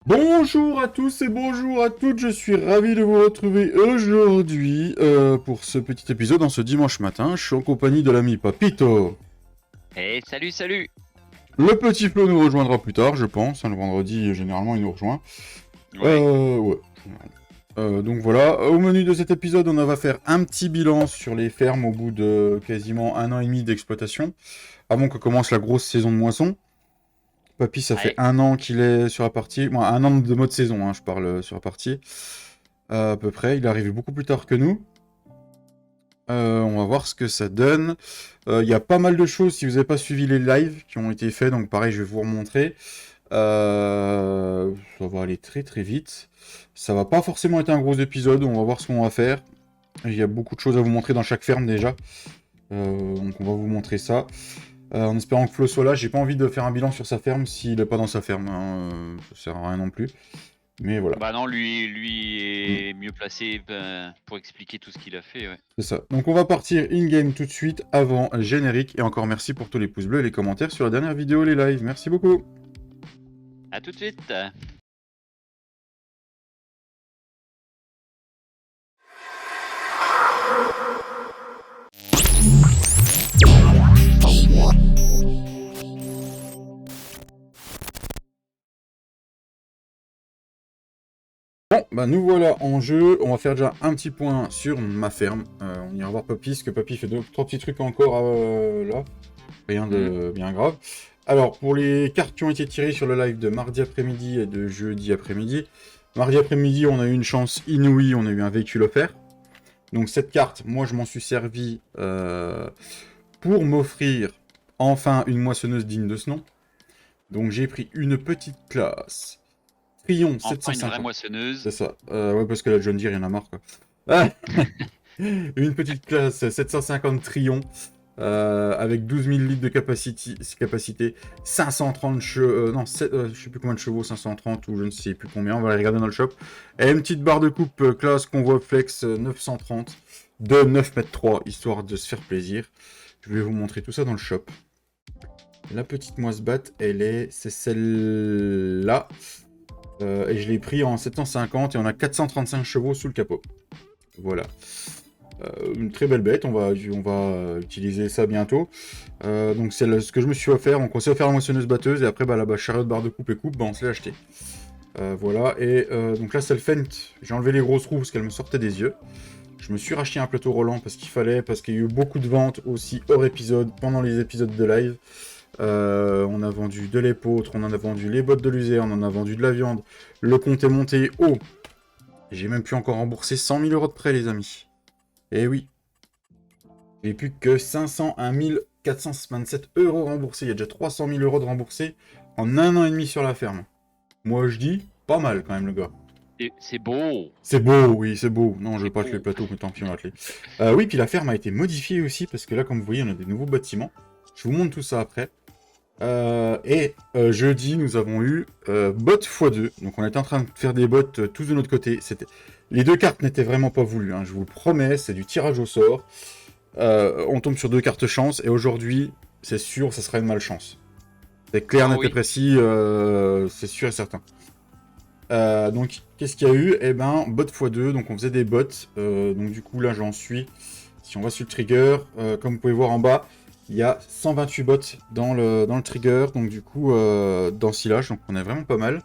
Bonjour à tous et bonjour à toutes, je suis ravi de vous retrouver aujourd'hui pour ce petit épisode en ce dimanche matin. Je suis en compagnie de l'ami Papito. Eh, salut, salut! Le petit Flo nous rejoindra plus tard, je pense. Le vendredi, généralement, il nous rejoint. Ouais. Ouais. Donc voilà, au menu de cet épisode, on va faire un petit bilan sur les fermes au bout de quasiment 1 an et demi d'exploitation, avant que commence la grosse saison de moisson. Papy, ça fait Ouais. 1 an qu'il est sur la partie. Bon, 1 an de mode saison, hein, je parle sur la partie. À peu près. Il est arrivé beaucoup plus tard que nous. On va voir ce que ça donne. Il y a pas mal de choses, si vous n'avez pas suivi les lives qui ont été faits, donc pareil, je vais vous remontrer. Ça va aller très très vite. Ça va pas forcément être un gros épisode, on va voir ce qu'on va faire. Il y a beaucoup de choses à vous montrer dans chaque ferme déjà. Donc on va vous montrer ça. En espérant que Flo soit là, j'ai pas envie de faire un bilan sur sa ferme s'il n'est pas dans sa ferme. Hein. Ça sert à rien non plus. Mais voilà. Bah non, lui est mieux placé pour expliquer tout ce qu'il a fait, ouais. C'est ça. Donc on va partir in-game tout de suite avant le générique. Et encore merci pour tous les pouces bleus et les commentaires sur la dernière vidéo, les lives. Merci beaucoup. À tout de suite! Bon, bah nous voilà en jeu. On va faire déjà un petit point sur ma ferme. On ira voir Papy, parce que Papy fait 2-3 petits trucs encore là. Rien de bien grave. Alors, pour les cartes qui ont été tirées sur le live de mardi après-midi et de jeudi après-midi. Mardi après-midi, on a eu une chance inouïe, on a eu un véhicule offert. Donc cette carte, moi je m'en suis servi pour m'offrir enfin une moissonneuse digne de ce nom. Donc j'ai pris une petite classe. Trion Enfin, une vraie 750. moissonneuse. C'est ça. Ouais, parce que la John Deere, il y en a marre, quoi. Ah une petite classe 750 Trion. Avec 12 000 litres de capacité, 530 chevaux, non, je sais plus combien de chevaux, 530 ou je ne sais plus combien, on va aller regarder dans le shop. Et une petite barre de coupe classe convoi flex 930 de 9,3 m, histoire de se faire plaisir. Je vais vous montrer tout ça dans le shop. La petite moisse-batte, c'est celle-là. Et je l'ai pris en 750 et on a 435 chevaux sous le capot. Voilà. Une très belle bête, on va utiliser ça bientôt. Donc c'est ce que je me suis offert, on s'est offert la moissonneuse batteuse et après la chariot de barre de coupe et coupe, on se l'est acheté. Voilà, et donc là c'est le Fent, j'ai enlevé les grosses roues parce qu'elles me sortaient des yeux. Je me suis racheté un plateau Roland parce qu'il fallait, parce qu'il y a eu beaucoup de ventes aussi hors épisode, pendant les épisodes de live. On a vendu de l'épeautre, on en a vendu les bottes de luzerne, on en a vendu de la viande. Le compte est monté haut. J'ai même pu encore rembourser 100 000 € de prêt, les amis. Eh oui. J'ai plus que 501 427 € remboursés. Il y a déjà 300 000 € de remboursés en 1 an et demi sur la ferme. Moi, je dis pas mal quand même, le gars. C'est beau! C'est beau, oui, c'est beau. Non, je veux pas Beau. les plateaux, mais tant pis, on va atteler. Oui, puis la ferme a été modifiée aussi, parce que là, comme vous voyez, on a des nouveaux bâtiments. Je vous montre tout ça après. Jeudi, nous avons eu bot x2. Donc on était en train de faire des bots tous de notre côté. Les deux cartes n'étaient vraiment pas voulues, hein, je vous le promets, c'est du tirage au sort. On tombe sur 2 cartes chance, et aujourd'hui, c'est sûr, ça sera une malchance. C'est clair, net et précis, c'est sûr et certain. Donc, qu'est-ce qu'il y a eu? Eh ben, bot x2, donc on faisait des bots. Donc du coup, là, j'en suis. Si on va sur le trigger, comme vous pouvez voir en bas, il y a 128 bots dans le trigger, donc du coup, dans Silage, donc on est vraiment pas mal.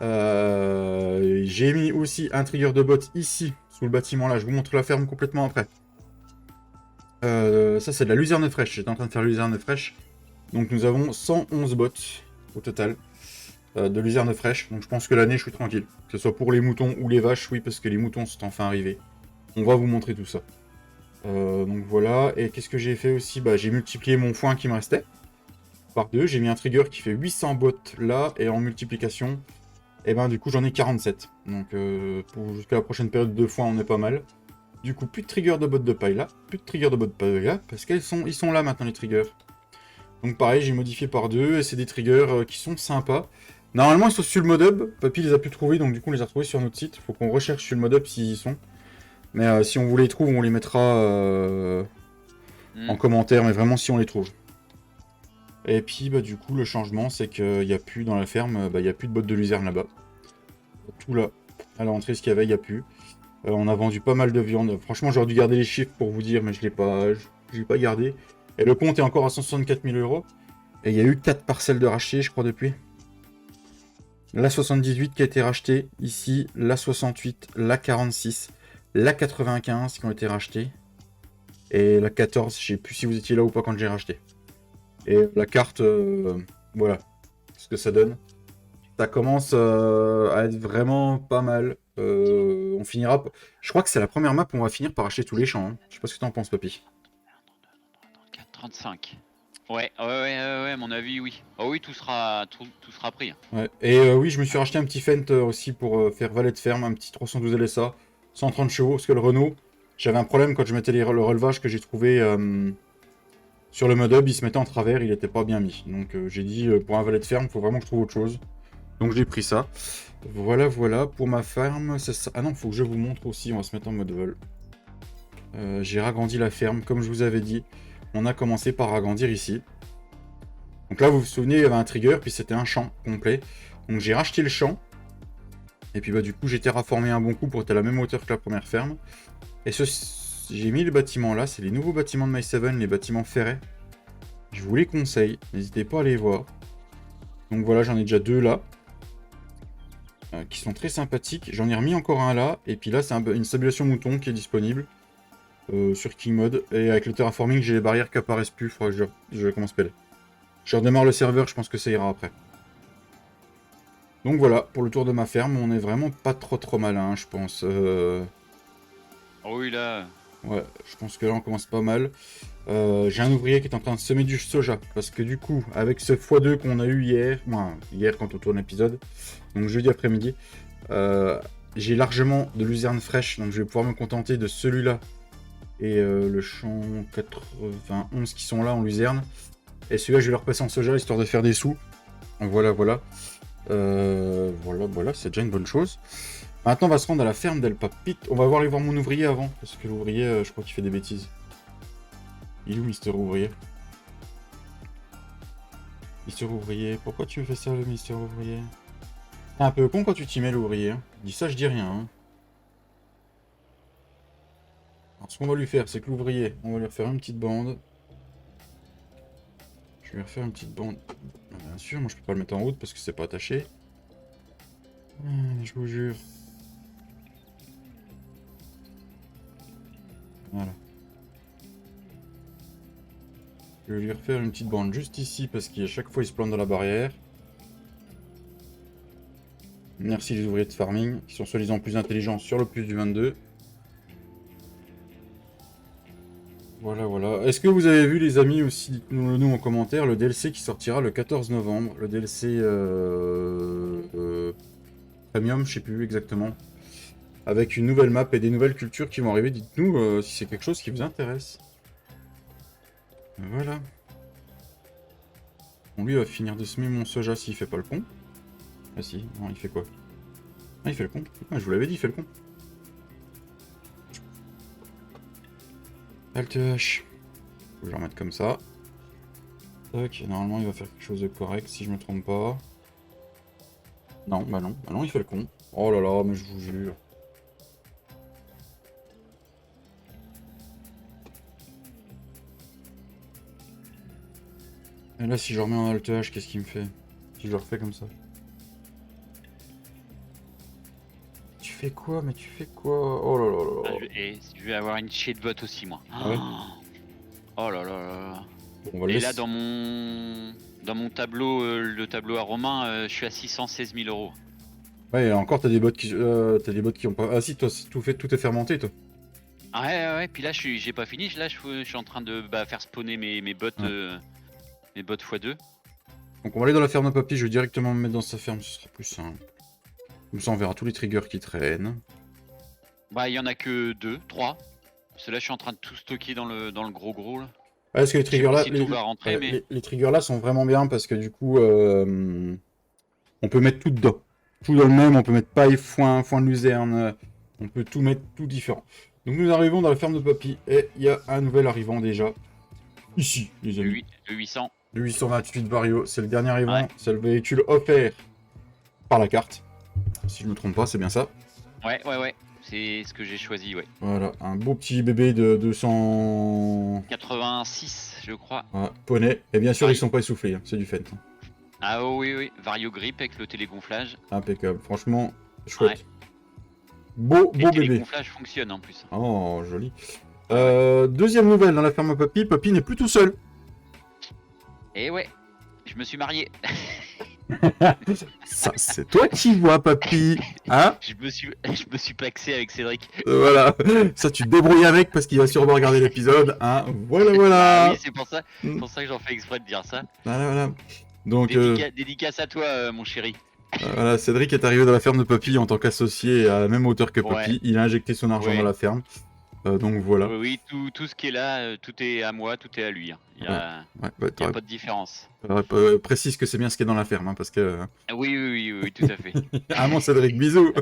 J'ai mis aussi un trigger de bot ici, sous le bâtiment là, je vous montre la ferme complètement après. Ça c'est de la luzerne fraîche, j'étais en train de faire luzerne fraîche. Donc nous avons 111 bots au total de luzerne fraîche, donc je pense que l'année je suis tranquille. Que ce soit pour les moutons ou les vaches, oui, parce que les moutons sont enfin arrivés. On va vous montrer tout ça. Donc voilà, et qu'est-ce que j'ai fait aussi? J'ai multiplié mon foin qui me restait par 2, j'ai mis un trigger qui fait 800 bots là, et en multiplication, et du coup j'en ai 47. Donc jusqu'à la prochaine période de foin, on est pas mal. Du coup, plus de trigger de bots de paille là, plus de trigger de bots de paille là, parce qu'ils sont là maintenant les triggers. Donc pareil, j'ai modifié par 2, et c'est des triggers qui sont sympas. Normalement ils sont sur le modhub, Papy les a pu trouver, donc du coup on les a retrouvés sur notre site. Faut qu'on recherche sur le modhub s'ils y sont. Mais si on vous les trouve, on les mettra en commentaire, mais vraiment si on les trouve. Et puis bah du coup le changement c'est qu'il n'y a plus dans la ferme, il n'y a plus de bottes de luzerne là-bas. Tout là, à l'entrée ce qu'il y avait, il n'y a plus. On a vendu pas mal de viande. Franchement j'aurais dû garder les chiffres pour vous dire mais je l'ai pas gardé. Et le compte est encore à 164 000 euros. Et il y a eu 4 parcelles de rachetées je crois depuis. La 78 qui a été rachetée ici, la 68, la 46, la 95 qui ont été rachetées. Et la 14, je sais plus si vous étiez là ou pas quand j'ai racheté. Et la carte, voilà ce que ça donne. Ça commence à être vraiment pas mal. On finira. Je crois que c'est la première map où on va finir par acheter tous les champs. Hein. Je sais pas ce que t'en penses, Papy. 35. Ouais, à mon avis, oui. Oh oui, tout sera pris. Hein. Ouais. Et oui, je me suis racheté un petit Fent aussi pour faire valet de ferme, un petit 312 LSA, 130 chevaux, parce que le Renault, j'avais un problème quand je mettais le relevage que j'ai trouvé sur le mod hub, il se mettait en travers, il était pas bien mis. Donc j'ai dit, pour un valet de ferme, il faut vraiment que je trouve autre chose. Donc j'ai pris ça. Voilà, voilà, pour ma ferme, ça... Ah non, faut que je vous montre aussi, on va se mettre en mode vol. J'ai ragrandi la ferme, comme je vous avais dit. On a commencé par agrandir ici. Donc là, vous vous souvenez, il y avait un trigger, puis c'était un champ complet. Donc j'ai racheté le champ. Et puis bah du coup, j'ai terraformé un bon coup pour être à la même hauteur que la première ferme. Et j'ai mis les bâtiments là, c'est les nouveaux bâtiments de My7, les bâtiments ferrés. Je vous les conseille, n'hésitez pas à les voir. Donc voilà, j'en ai déjà 2 là. Qui sont très sympathiques. J'en ai remis encore un là. Et puis là, c'est une stabilisation mouton qui est disponible. Sur King Mode. Et avec le terraforming, j'ai les barrières qui apparaissent plus. Il faudra que je commence pelle. Je redémarre le serveur, je pense que ça ira après. Donc voilà, pour le tour de ma ferme, on est vraiment pas trop malin, je pense. Oh oui, là. Ouais, je pense que là on commence pas mal. J'ai un ouvrier qui est en train de semer du soja. Parce que du coup, avec ce x2 qu'on a eu hier, hier quand on tourne l'épisode, donc jeudi après-midi, j'ai largement de luzerne fraîche. Donc je vais pouvoir me contenter de celui-là. Et le champ 91 qui sont là en luzerne. Et celui-là, je vais le repasser en soja histoire de faire des sous. Donc voilà, voilà. Voilà, c'est déjà une bonne chose. Maintenant, on va se rendre à la ferme d'El Papito. On va aller voir mon ouvrier avant. Parce que l'ouvrier, je crois qu'il fait des bêtises. Il est où, Mister Ouvrier? Mister Ouvrier, pourquoi tu me fais ça, le Mister Ouvrier? T'es un peu con quand tu t'y mets, l'ouvrier. Hein. Dis ça, je dis rien. Hein. Alors, ce qu'on va lui faire, c'est que l'ouvrier, on va lui refaire une petite bande. Je vais lui refaire une petite bande. Bien sûr, moi je peux pas le mettre en route parce que c'est pas attaché. Je vous jure. Voilà. Je vais lui refaire une petite bande juste ici parce qu'à chaque fois il se plante dans la barrière. Merci les ouvriers de farming qui sont soi-disant plus intelligents sur le plus du 22. Voilà, voilà. Est-ce que vous avez vu les amis aussi, dites-nous nous en commentaire, le DLC qui sortira le 14 novembre. Le DLC Premium, je sais plus exactement. Avec une nouvelle map et des nouvelles cultures qui vont arriver. Dites-nous si c'est quelque chose qui vous intéresse. Voilà. Bon, lui va finir de semer mon soja s'il fait pas le con. Ah si, non, il fait quoi? Ah, il fait le con. Ah, je vous l'avais dit, il fait le con. Alt H. Faut que je le remette comme ça. Tac, normalement il va faire quelque chose de correct si je me trompe pas. Non, bah non, il fait le con. Oh là là, mais je vous jure. Et là, si je remets en Alt H, qu'est-ce qu'il me fait? Si je le refais comme ça. Tu fais quoi? Mais tu fais quoi? Oh là là là là. Et je vais avoir une chier de vote aussi, moi. Ah ouais? Oh là là là. Bon, on va le Et laisser. là, dans mon tableau, le tableau à Romain, je suis à 616 000 euros. Ouais, et encore, t'as des bots qui ont pas... Ah si, toi, tout est fermenté, toi. Ah ouais, puis là, j'ai pas fini. Là, je suis en train de faire spawner mes bots, mes bots x2. Donc on va aller dans la ferme à papy, je vais directement me mettre dans sa ferme, ce sera plus simple. Comme ça, on verra tous les triggers qui traînent. Bah, il y en a que 2, 3. Parce que là, je suis en train de tout stocker dans le gros là. Ouais, parce que les Je sais triggers pas là, si tout va rentrer, mais... les triggers là sont vraiment bien parce que du coup, on peut mettre tout dedans. Tout dans le même, on peut mettre paille, foin de luzerne, on peut tout mettre, tout différent. Donc nous arrivons dans la ferme de papy et il y a un nouvel arrivant déjà. Ici, les amis. Le 800. 828 Vario, c'est le dernier arrivant, Ouais. c'est le véhicule offert par la carte. Si je me trompe pas, c'est bien ça. Ouais. C'est ce que j'ai choisi, ouais. Voilà, un beau petit bébé de 200 86, je crois. poney. Et bien sûr, Ouais. ils sont pas essoufflés, hein, c'est du Fendt. Ah oh, oui. Vario Grip avec le télégonflage. Impeccable, franchement, chouette. Ouais. Beau Et le bébé. télégonflage fonctionne en plus. Oh, joli. Ouais. Deuxième nouvelle dans la ferme à Papy, Papy n'est plus tout seul. Et ouais, je me suis marié. Ça, c'est toi qui vois, Papy. Hein? Je me suis paxé avec Cédric. Voilà. Ça, tu te débrouilles avec parce qu'il va sûrement regarder l'épisode. Hein? Voilà, Ah voilà. oui, c'est pour ça que j'en fais exprès de dire ça. Voilà. Donc, Dédicace à toi, mon chéri. voilà, Cédric est arrivé dans la ferme de Papy en tant qu'associé à la même hauteur que Papy. Ouais. Il a injecté son argent Ouais. dans la ferme. Donc voilà. Oui, tout ce qui est là, tout est à moi, tout est à lui. Il y a, Ouais, il y a pas de différence. précise que c'est bien ce qui est dans la ferme, hein, parce que... Oui, tout à fait. Ah mon Cédric, bisous.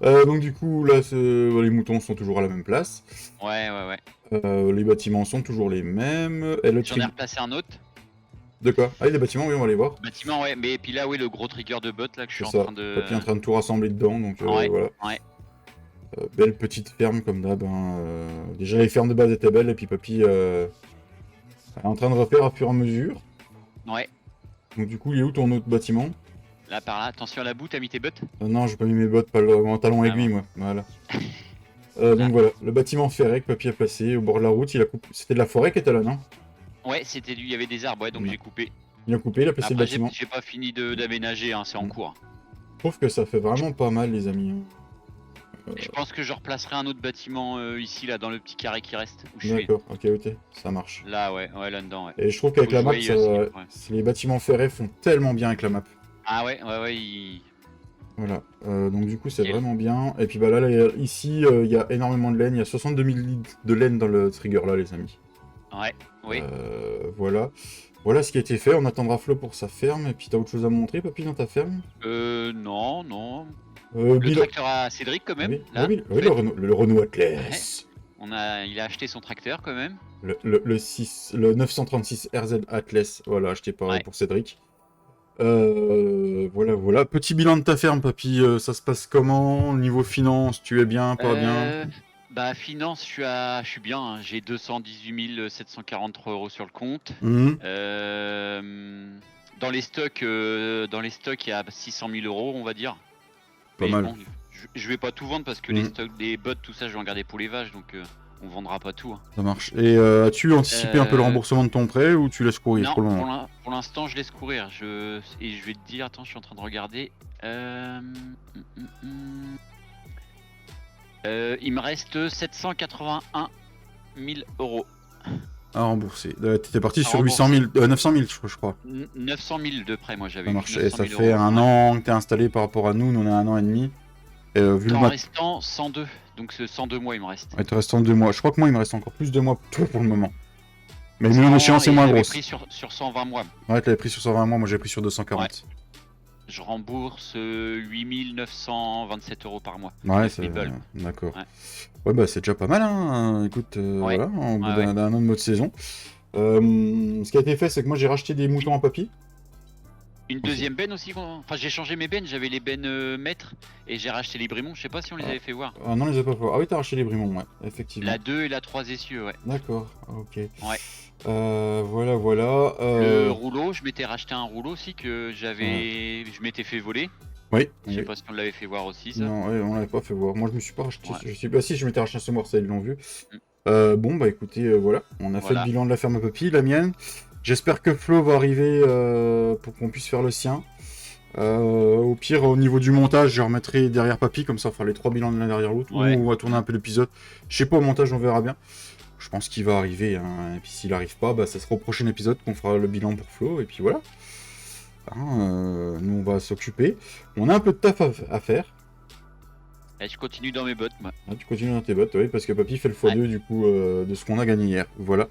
Donc du coup, là, les moutons sont toujours à la même place. Ouais. Les bâtiments sont toujours les mêmes. Et le J'en ai replacé un autre. De quoi? Ah, les bâtiments, oui, on va les voir. Bâtiment, ouais. Mais puis là, oui, le gros trigger de bot là que je suis C'est en ça. train de. Papy est en train de tout rassembler dedans, donc Ouais. voilà. Ouais. Belle petite ferme comme d'hab. Hein. Déjà, les fermes de base étaient belles, et puis Papy est en train de refaire à fur et à mesure. Ouais. Donc du coup, il est où ton autre bâtiment? Là, par là, attention à la boue, t'as mis tes bottes? Non, j'ai pas mis mes bottes, pas mon talon aiguille, moi. Voilà. Donc voilà, le bâtiment ferré que Papy a placé au bord de la route, il a coupé. C'était de la forêt qui était là, non? Ouais, c'était lui, il y avait des arbres, ouais, donc Ouais. j'ai coupé. Il a coupé, il a placé Après, le bâtiment. j'ai pas fini d'aménager, hein, c'est en cours. Je trouve que ça fait vraiment pas mal, les amis. Je pense que je replacerai un autre bâtiment ici, là, dans le petit carré qui reste. Où je suis. D'accord, ok, ça marche. Là, ouais, là-dedans, ouais. Et je trouve qu'avec Faut la map, jouer aussi, ouais. les bâtiments ferrés font tellement bien avec la map. Ah ouais, Voilà, donc du coup c'est Nickel. vraiment bien. Et puis bah là, ici, il y a énormément de laine, il y a 62 000 litres de laine dans le trigger là, les amis. Ouais, oui. Voilà. Voilà ce qui a été fait, on attendra Flo pour sa ferme. Et puis t'as autre chose à montrer, Papy, dans ta ferme? Non. Le Tracteur à Cédric, quand même. Oui, Là, oui, le Renault Atlas. Il a acheté son tracteur, quand même. Le 936 RZ Atlas, voilà, acheté pour Cédric. Voilà. Petit bilan de ta ferme, Papy, ça se passe comment? Niveau finance, tu es bien, pas bien? Bah, finance, je suis bien. Hein. J'ai 218 743 € sur le compte. Mmh. Dans les stocks, il y a 600 000 €, on va dire. Pas mal. Bon, je vais pas tout vendre parce que les stocks des bots, tout ça, je vais en garder pour les vaches, donc on vendra pas tout. Hein. Ça marche. Et as-tu anticipé un peu le remboursement de ton prêt ou tu laisses courir non, pour le moment? pour l'instant, je laisse courir. Et je vais te dire, attends, je suis en train de regarder. Il me reste 781 000 €. À rembourser. T'étais parti sur rembourser. 800 000, 900 000, je crois. 900 000 de près, moi j'avais. Ça marche. 900 Et ça 000 fait €. un an que t'es installé par rapport à nous. Nous, on a un an et demi. Et, vu le En mat... restant 102. Donc 102 mois, il me reste. Ouais, il te restant 2 mois. Je crois que moi, il me reste encore plus de mois pour le moment. Mais mon échéance est moins grosse. Pris sur 120 mois. Ouais, tu l'avais pris sur 120 mois, moi j'ai pris sur 240. Ouais. Je rembourse 8 927 € par mois. Ouais, c'est... D'accord. Ouais, bah c'est déjà pas mal, hein. Écoute, voilà, au bout d'un an de mode saison. Ce qui a été fait, c'est que moi j'ai racheté des moutons en papier. Une deuxième benne aussi. Enfin, j'ai changé mes bennes. J'avais les bennes maîtres et j'ai racheté les brimons. Je sais pas si on les avait fait voir. Ah non, on les a pas fait voir. Ah oui, t'as racheté les brimons, ouais, effectivement. La 2 et la 3 essieux, ouais. D'accord, ok. Ouais. Voilà. Le rouleau, je m'étais racheté un rouleau aussi que j'avais. Je m'étais fait voler. Oui. Je sais pas si on l'avait fait voir aussi, ça. Non, ouais, on l'avait pas fait voir. Moi, je me suis pas racheté. Ouais. Si, je m'étais racheté un semoir, ça, ils l'ont vu. Bon, bah écoutez, voilà. On a fait le bilan de la ferme à Papy, la mienne. J'espère que Flo va arriver pour qu'on puisse faire le sien. Au pire, au niveau du montage, je remettrai derrière Papy, comme ça on fera les 3 bilans de l'un derrière l'autre. Ouais. Ou on va tourner un peu l'épisode. Je sais pas, au montage, on verra bien. Je pense qu'il va arriver, hein. Et puis s'il arrive pas, bah ça sera au prochain épisode qu'on fera le bilan pour Flo, et puis voilà. Hein, nous on va s'occuper. On a un peu de taf à faire. Et je continue dans mes bottes, moi. Ah, tu continues dans tes bottes, oui, parce que Papy fait le x2 du coup de ce qu'on a gagné hier. Voilà.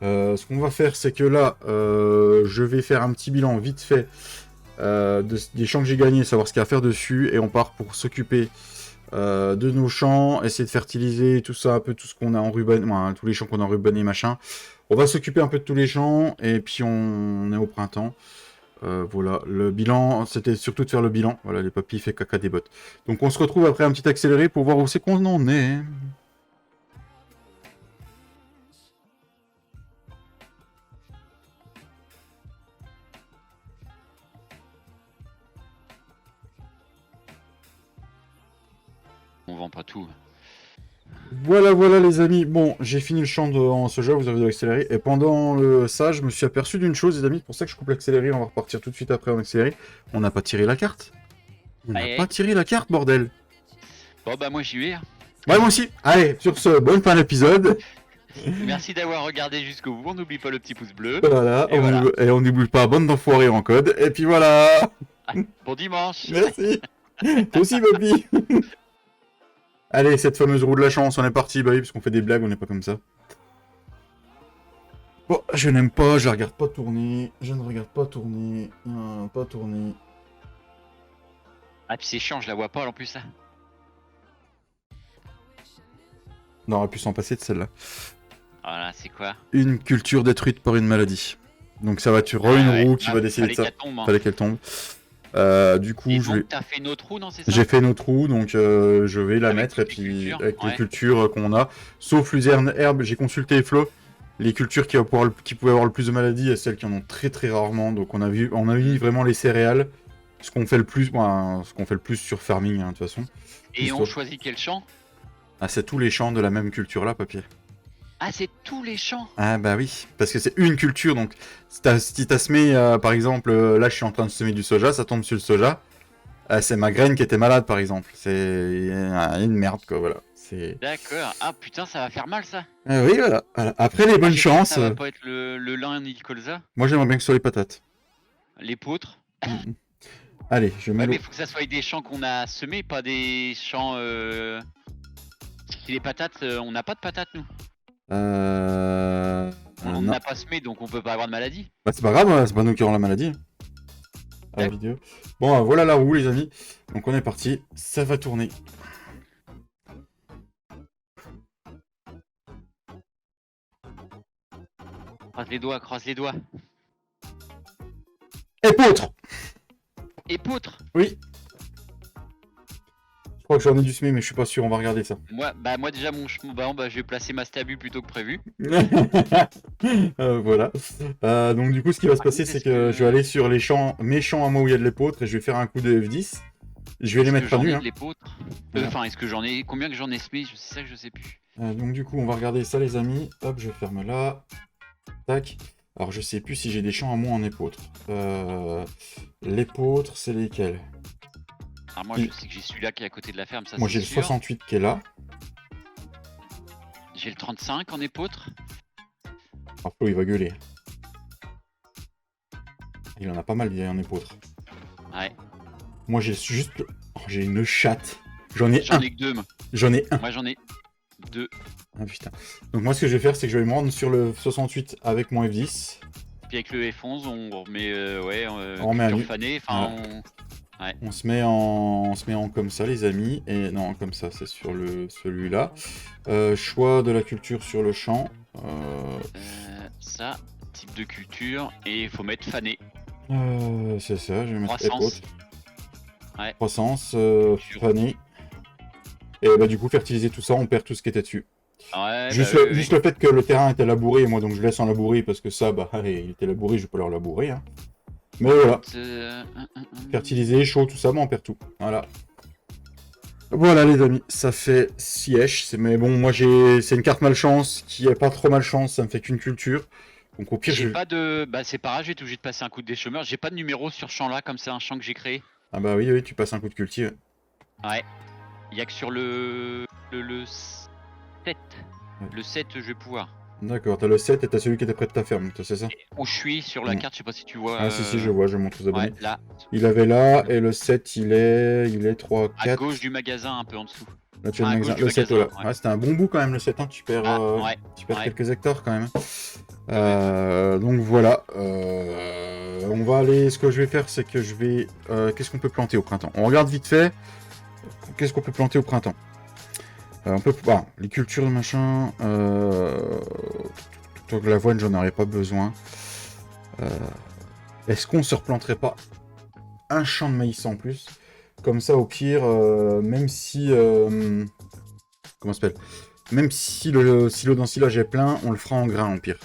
Ce qu'on va faire, c'est que là, je vais faire un petit bilan vite fait des champs que j'ai gagnés, savoir ce qu'il y a à faire dessus, et on part pour s'occuper de nos champs, essayer de fertiliser tout ça, un peu tout ce qu'on a en ruban, tous les champs qu'on a en rubané, machin. On va s'occuper un peu de tous les champs, et puis on est au printemps. Voilà, le bilan, c'était surtout de faire le bilan. Voilà, les papis fait caca des bottes. Donc on se retrouve après un petit accéléré pour voir où c'est qu'on en est. On vend pas tout. Voilà, voilà les amis. Bon, j'ai fini le champ en soja, vous avez de l'accéléré. Et pendant ça, je me suis aperçu d'une chose, les amis. C'est pour ça que je coupe l'accéléré. On va repartir tout de suite après en accéléré. On n'a pas tiré la carte. On n'a pas tiré la carte, bordel. Bon bah moi j'y vais. Ouais, moi aussi. Allez, sur ce, bonne fin d'épisode. Merci d'avoir regardé jusqu'au bout. On n'oublie pas le petit pouce bleu. Voilà, et on n'oublie pas bande d'enfoirés en code. Et puis voilà. Bon dimanche. Merci. Toi aussi, Bobby. Allez, cette fameuse roue de la chance, on est parti, bah oui, parce qu'on fait des blagues, on n'est pas comme ça. Bon, je n'aime pas, je regarde pas tourner, je ne regarde pas tourner, pas tourner. Ah puis c'est chiant, je la vois pas en plus là. On aurait pu s'en passer de celle-là. Voilà, c'est quoi? Une culture détruite par une maladie. Donc ça va être une roue qui va décider de ça. Fallait qu'elle tombe. Du coup, et donc, t'as fait une autre roue, non, c'est ça? J'ai fait une autre roue, donc je vais la mettre, et puis avec les cultures qu'on a. Sauf luzerne herbe, j'ai consulté Flo. Les cultures qui pouvaient avoir le plus de maladies, et celles qui en ont très très rarement. Donc on a mis vraiment les céréales. Ce qu'on fait le plus, sur farming, hein, de toute façon. Et on choisit quel champ? Ah, c'est tous les champs de la même culture là, papier. Ah, c'est tous les champs? Ah bah oui, parce que c'est une culture, donc si t'as semé, par exemple, là je suis en train de semer du soja, ça tombe sur le soja, c'est ma graine qui était malade par exemple, c'est une merde quoi, voilà. D'accord, ah putain ça va faire mal ça. Oui voilà. Après les bonnes chances... Ça va pas être le lin ni le colza? Moi j'aimerais bien que ce soit les patates. L'épeautre? Allez, je mets... mais il faut que ça soit des champs qu'on a semés, pas des champs... Si les patates, on n'a pas de patates nous. On n'a pas semé donc on peut pas avoir de maladie. Bah c'est pas grave, c'est pas nous qui aurons la maladie. À la vidéo. Bon, voilà la roue les amis. Donc on est parti, ça va tourner. Croise les doigts, croise les doigts. Époutre. Époutre? Oui. Je crois que j'en ai dû semer, mais je suis pas sûr, on va regarder ça. Moi déjà mon je vais placer ma stabu plutôt que prévu. Voilà. Donc du coup ce qui va se passer c'est que je vais aller sur les champs, mes champs à moi où il y a de l'épeautre, et je vais faire un coup de F10. Je vais les mettre à nu. Hein. Enfin, est-ce que j'en ai... Combien que j'en ai semé? C'est ça que je sais plus. Donc du coup on va regarder ça les amis. Hop, je ferme là. Tac. Alors je sais plus si j'ai des champs à moi en épeautre. L'épeautre c'est lesquels? Alors moi je sais que j'ai celui-là qui est à côté de la ferme, ça. Moi j'ai le 68 qui est là. J'ai le 35 en épeautre. Alors Flo il va gueuler. Il en a pas mal en épeautre. Ouais. Moi j'ai juste... Oh, j'ai une chatte. J'en ai un. J'en ai que deux moi. J'en ai un. Moi j'en ai deux. Ah putain. Donc moi ce que je vais faire c'est que je vais me rendre sur le 68 avec mon F10. Puis avec le F11 on remet on met un nu. Fané, enfin ouais. On se met en comme ça les amis. Et non comme ça c'est sur celui-là. Choix de la culture sur le champ. Ça, type de culture, et il faut mettre fané. C'est ça, je vais mettre croissance. Ouais. Croissance, fané. Et bah du coup fertiliser tout ça, on perd tout ce qui était dessus. Ouais, juste le fait que le terrain était labouré, moi donc je laisse en labourer parce que ça, bah allez, il était labouré, je vais pas leur labourer. Hein. Mais voilà. Fertiliser, chaud, tout ça, bah on perd tout. Voilà. Voilà les amis, ça fait siège. Mais bon, moi c'est une carte malchance qui est pas trop malchance, ça me fait qu'une culture. Donc au pire, j'ai pas de... Bah c'est pas grave, j'ai été obligé de passer un coup de déchômeur. J'ai pas de numéro sur ce champ là, comme c'est un champ que j'ai créé. Ah bah oui, tu passes un coup de culture. Ouais. Il y a que sur le 7. Ouais. Le 7, je vais pouvoir. D'accord, t'as le 7 et t'as celui qui était près de ta ferme, c'est ça? Où je suis sur la carte, je sais pas si tu vois. Ah si, je vois, je montre aux abonnés. Ouais, là. Il avait là, et le 7, il est 3, 4... À gauche du magasin, un peu en dessous. Là, tu as le 7, voilà. Ouais. C'était un bon bout quand même, le 7, hein. Tu perds, quelques hectares quand même. Donc voilà. On va aller... Ce que je vais faire, c'est que je vais... Qu'est-ce qu'on peut planter au printemps? On regarde vite fait. Qu'est-ce qu'on peut planter au printemps? On peut... les cultures, machin... Donc l'avoine, j'en aurais pas besoin. Est-ce qu'on se replanterait pas un champ de maïs en plus? Comme ça, au pire, même si... comment ça s'appelle? Même si le silo d'ensilage est plein, on le fera en grain, au pire.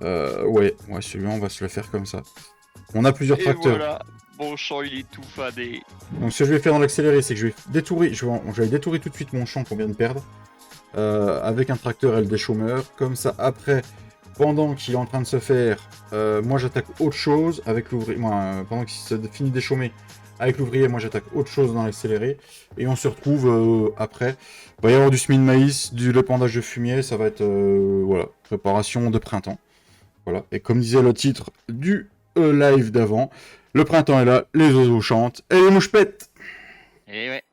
Ouais, celui-là, on va se le faire comme ça. On a plusieurs Et tracteurs. voilà, mon champ il est tout fadé. Donc ce que je vais faire dans l'accéléré, c'est que je vais détourer, je vais détourer tout de suite mon champ qu'on vient de perdre. Avec un tracteur et le déchômeur. Comme ça, après, pendant qu'il est en train de se faire, moi j'attaque autre chose avec l'ouvrier. Pendant qu'il se finit de déchômer avec l'ouvrier, moi j'attaque autre chose dans l'accéléré. Et on se retrouve après. Il va y avoir du semis de maïs, du épandage de fumier, ça va être voilà, préparation de printemps. Voilà. Et comme disait le titre du live d'avant, le printemps est là, les oiseaux chantent et les mouches pètent. Et ouais.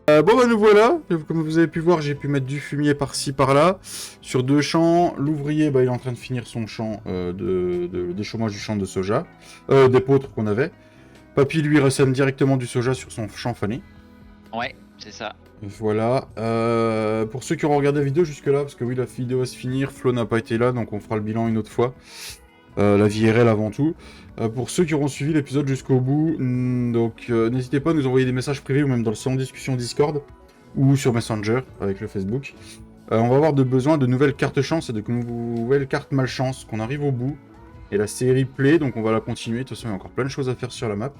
Bon bah nous voilà, comme vous avez pu voir, j'ai pu mettre du fumier par-ci par-là, sur 2 champs. L'ouvrier, bah, il est en train de finir son champ de déchômage du champ de soja, d'épeautre qu'on avait. Papy lui ressème directement du soja sur son champ fané. Ouais, c'est ça. Voilà, pour ceux qui auront regardé la vidéo jusque là, parce que oui la vidéo va se finir, Flo n'a pas été là, donc on fera le bilan une autre fois. La vie est réelle avant tout. Pour ceux qui auront suivi l'épisode jusqu'au bout, donc n'hésitez pas à nous envoyer des messages privés ou même dans le salon de discussion Discord ou sur Messenger avec le Facebook. On va avoir besoin de nouvelles cartes chance et de nouvelles cartes malchance qu'on arrive au bout. Et la série plaît, donc on va la continuer. De toute façon, il y a encore plein de choses à faire sur la map.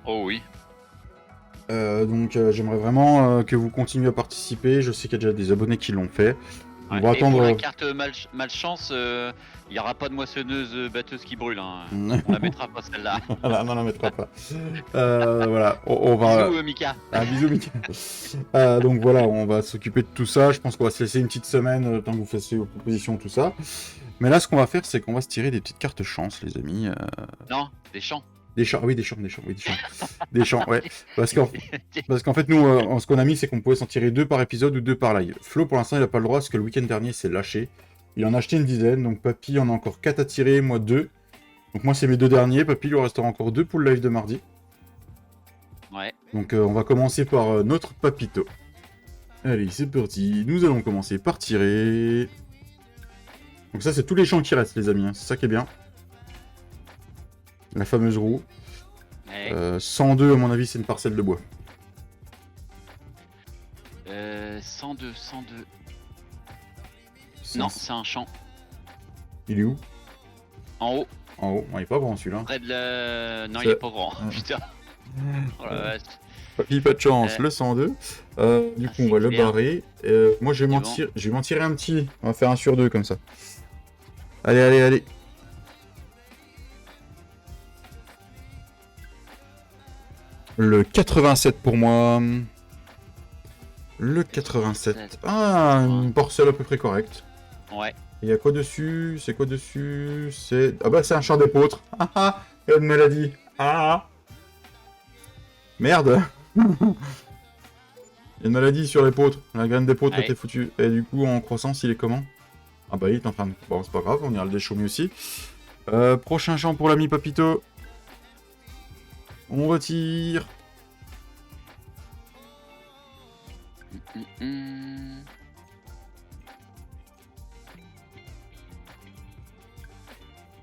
Oh oui. Donc j'aimerais vraiment que vous continuiez à participer. Je sais qu'il y a déjà des abonnés qui l'ont fait. On Ouais, va et attendre. pour la carte malchance, il n'y aura pas de moissonneuse batteuse qui brûle. Hein. On la mettra pas celle-là. Voilà, non, on la mettra pas. Voilà, on va. Bisous Mika. Un bisou, Mika. Donc voilà, on va s'occuper de tout ça. Je pense qu'on va se laisser une petite semaine le temps que vous fassiez vos propositions, tout ça. Mais là, ce qu'on va faire, c'est qu'on va se tirer des petites cartes chance, les amis. Non, des champs. Des champs, oui, des champs. Des champs, ouais. Parce qu'en fait, nous, ce qu'on a mis, c'est qu'on pouvait s'en tirer 2 par épisode ou 2 par live. Flo, pour l'instant, il n'a pas le droit, parce que le week-end dernier, c'est lâché. Il en a acheté une dizaine, donc Papy en a encore 4 à tirer, moi 2. Donc moi, c'est mes 2 derniers. Papy, il lui restera encore 2 pour le live de mardi. Ouais. Donc on va commencer par notre Papito. Allez, c'est parti. Nous allons commencer par tirer. Donc ça, c'est tous les champs qui restent, les amis. Hein. C'est ça qui est bien. La fameuse roue. Ouais. 102, à mon avis, c'est une parcelle de bois. 102. Non, c'est un champ. Il est où? En haut. En haut. Il est pas grand, celui-là. Près de la... Non, Ça- il est pas grand. Putain. Oh la vache. Papy, pas de chance. Le 102. Du coup, c'est on va le clair. barrer. Moi, je vais m'en tirer un petit. On va faire un sur 2, comme ça. Allez. Le 87 pour moi. Le 87. Ah, une parcelle à peu près correcte. Ouais. Il y a quoi dessus? C'est quoi dessus? C'est... Ah bah c'est un champ d'épeautre. Ah ah, il y a une maladie. Ah merde. Il y a une maladie sur l'épeautre. La graine d'épeautre a été foutue. Et du coup, en croissance, il est comment? Ah bah il est en train de... Bon, c'est pas grave, on ira le déchaumer aussi. Prochain champ pour l'ami Papito. On retire.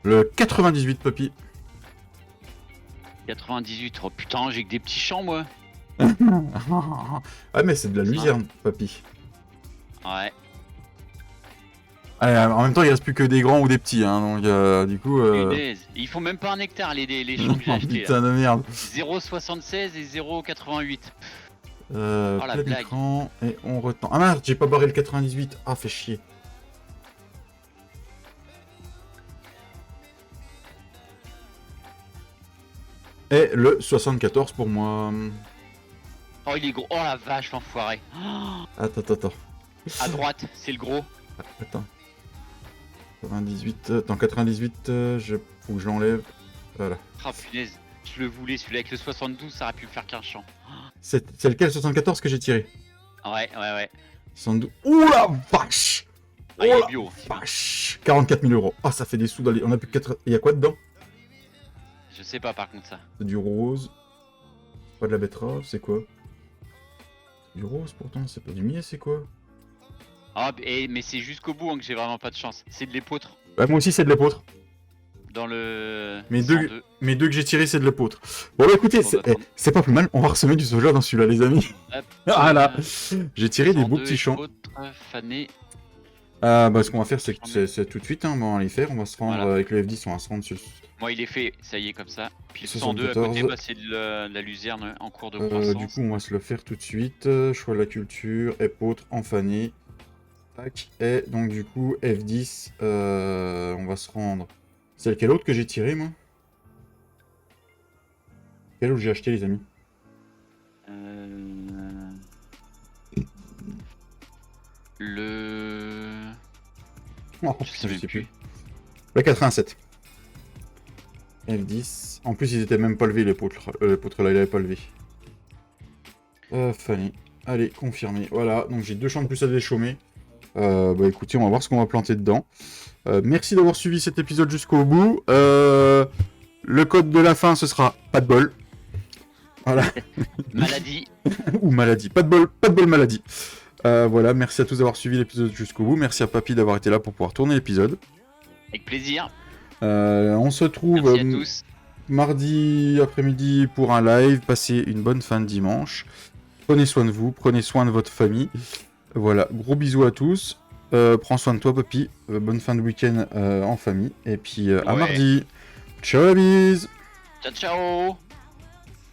Le 98, Papy. 98. Oh putain, j'ai que des petits champs, moi. Ah mais c'est de la luzerne, Papy. Ouais. Allez, en même temps, il reste plus que des grands ou des petits, hein, donc du coup... Punaise. Ils font même pas un hectare, les champs que j'ai achetés. Putain de merde. 0,76 et 0,88. Plein blague. d'écran, et on retend. Ah merde, j'ai pas barré le 98. Ah, fait chier. Et le 74 pour moi. Oh, il est gros. Oh la vache, l'enfoiré. Attends. À droite, c'est le gros. Attends. 98. Dans 98, faut que je l'enlève. Voilà. Ah punaise, je le voulais, celui-là avec le 72, ça aurait pu me faire 15 champs. C'est lequel, 74 que j'ai tiré? Ouais. 72. Ouh la vache! Ah, il est bio. Vache! 44 000 euros. Ah, ça fait des sous dans les... On a plus que 4... Il y a quoi dedans? Je sais pas par contre ça. C'est du rose. Pas de la betterave, c'est quoi? Du rose pourtant, c'est pas du millet, c'est quoi? Ah, mais c'est jusqu'au bout hein, que j'ai vraiment pas de chance. C'est de l'épeautre. Bah, moi aussi, c'est de l'épeautre. Dans le Mes 102. deux que j'ai tirés, c'est de l'épeautre. Bon, bah écoutez, Bon, bah, c'est pas plus mal. On va ressemer du soja dans celui-là, les amis. hop, Voilà. J'ai tiré des beaux 102 petits champs. épeautre, fané. Ah, bah, ce qu'on va faire, c'est tout de suite. Hein, on va les faire. On va se rendre Voilà. avec le F10, on va se rendre sur. Moi, il est fait, ça y est, comme ça. Puis le 102 à 74. côté, bah, c'est de la luzerne en cours de croissance. Du coup, on va se le faire tout de suite. Choix de la culture, épeautre, enfané. Tac. Et donc, du coup, F10, on va se rendre. C'est lequel autre que j'ai tiré, moi? Quel autre j'ai acheté, les amis? Le... Oh, Je sais même plus. Le 87. F10. En plus, ils étaient même pas levés, les poutres. Les poutres là, il avait pas levé. Fanny. Allez, confirmé. Voilà, donc j'ai 2 champs de plus à déchaumer. Bah écoutez, on va voir ce qu'on va planter dedans. Merci d'avoir suivi cet épisode jusqu'au bout. Le code de la fin, ce sera pas de bol. Voilà. Maladie. Ou maladie. Pas de bol maladie. Voilà, merci à tous d'avoir suivi l'épisode jusqu'au bout. Merci à Papy d'avoir été là pour pouvoir tourner l'épisode. Avec plaisir. On se retrouve Merci à tous. mardi après-midi pour un live. Passez une bonne fin de dimanche. Prenez soin de vous, prenez soin de votre famille. Voilà, gros bisous à tous. Prends soin de toi, Papy. Bonne fin de week-end en famille. Et puis à mardi. Ciao la bise. Ciao, ciao.